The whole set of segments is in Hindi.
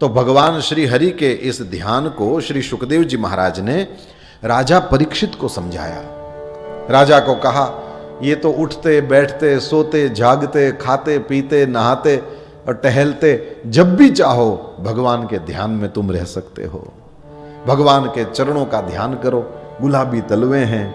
तो भगवान श्री हरि के इस ध्यान को श्री सुखदेव जी महाराज ने राजा परीक्षित को समझाया। राजा को कहा, ये तो उठते बैठते सोते जागते खाते पीते नहाते और टहलते जब भी चाहो भगवान के ध्यान में तुम रह सकते हो। भगवान के चरणों का ध्यान करो। गुलाबी तलवे हैं,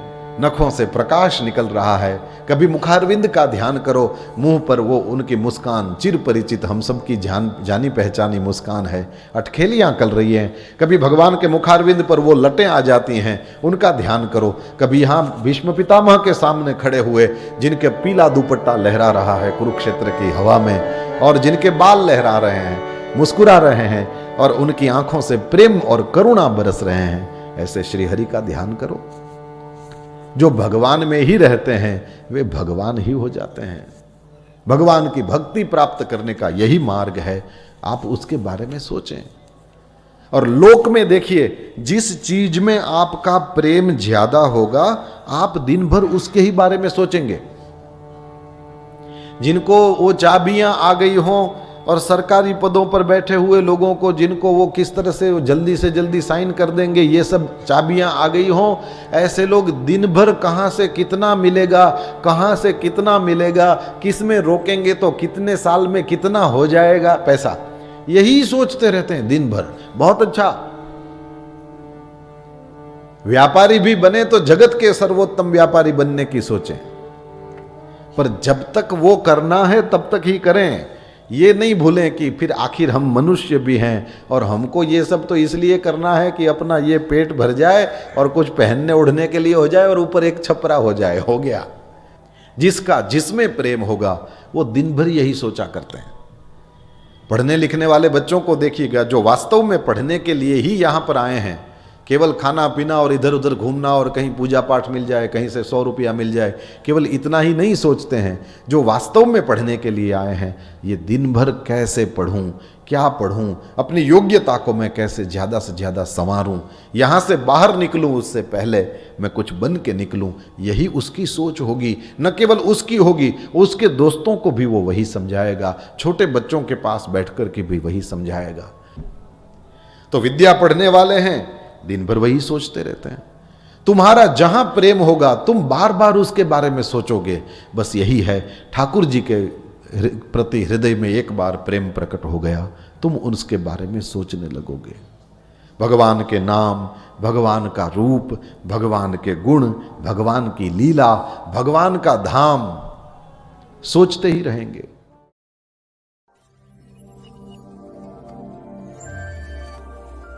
नखों से प्रकाश निकल रहा है। कभी मुखारविंद का ध्यान करो, मुंह पर वो उनकी मुस्कान चिर परिचित हम सब की जानी पहचानी मुस्कान है, अटखेलियां कल रही हैं। कभी भगवान के मुखारविंद पर वो लटें आ जाती हैं, उनका ध्यान करो। कभी यहाँ भीष्म पितामह के सामने खड़े हुए जिनके पीला दुपट्टा लहरा रहा है कुरुक्षेत्र की हवा में, और जिनके बाल लहरा रहे हैं, मुस्कुरा रहे हैं, और उनकी आंखों से प्रेम और करुणा बरस रहे हैं, ऐसे श्री हरि का ध्यान करो। जो भगवान में ही रहते हैं वे भगवान ही हो जाते हैं। भगवान की भक्ति प्राप्त करने का यही मार्ग है। आप उसके बारे में सोचें। और लोक में देखिए, जिस चीज में आपका प्रेम ज्यादा होगा आप दिन भर उसके ही बारे में सोचेंगे। जिनको वो चाबियां आ गई हों और सरकारी पदों पर बैठे हुए लोगों को, जिनको वो किस तरह से जल्दी साइन कर देंगे, ये सब चाबियां आ गई हों, ऐसे लोग दिन भर कहां से कितना मिलेगा, कहां से कितना मिलेगा, किस में रोकेंगे तो कितने साल में कितना हो जाएगा पैसा, यही सोचते रहते हैं दिन भर। बहुत अच्छा, व्यापारी भी बने तो जगत के सर्वोत्तम व्यापारी बनने की सोचें, पर जब तक वो करना है तब तक ही करें। ये नहीं भूलें कि फिर आखिर हम मनुष्य भी हैं और हमको ये सब तो इसलिए करना है कि अपना ये पेट भर जाए और कुछ पहनने ओढ़ने के लिए हो जाए और ऊपर एक छपरा हो जाए, हो गया। जिसका जिसमें प्रेम होगा वो दिन भर यही सोचा करते हैं। पढ़ने लिखने वाले बच्चों को देखिएगा, जो वास्तव में पढ़ने के लिए ही यहाँ पर आए हैं, केवल खाना पीना और इधर उधर घूमना और कहीं पूजा पाठ मिल जाए, कहीं से 100 रुपया मिल जाए, केवल इतना ही नहीं सोचते हैं। जो वास्तव में पढ़ने के लिए आए हैं, ये दिन भर कैसे पढ़ूं, क्या पढ़ूं, अपनी योग्यता को मैं कैसे ज़्यादा से ज़्यादा संवारूं, यहाँ से बाहर निकलूं उससे पहले मैं कुछ बन के निकलूं, यही उसकी सोच होगी। न केवल उसकी होगी, उसके दोस्तों को भी वो वही समझाएगा, छोटे बच्चों के पास बैठ कर के भी वही समझाएगा। तो विद्या पढ़ने वाले हैं, दिन भर वही सोचते रहते हैं। तुम्हारा जहां प्रेम होगा तुम बार बार उसके बारे में सोचोगे। बस यही है, ठाकुर जी के प्रति हृदय में एक बार प्रेम प्रकट हो गया, तुम उसके बारे में सोचने लगोगे। भगवान के नाम, भगवान का रूप, भगवान के गुण, भगवान की लीला, भगवान का धाम सोचते ही रहेंगे।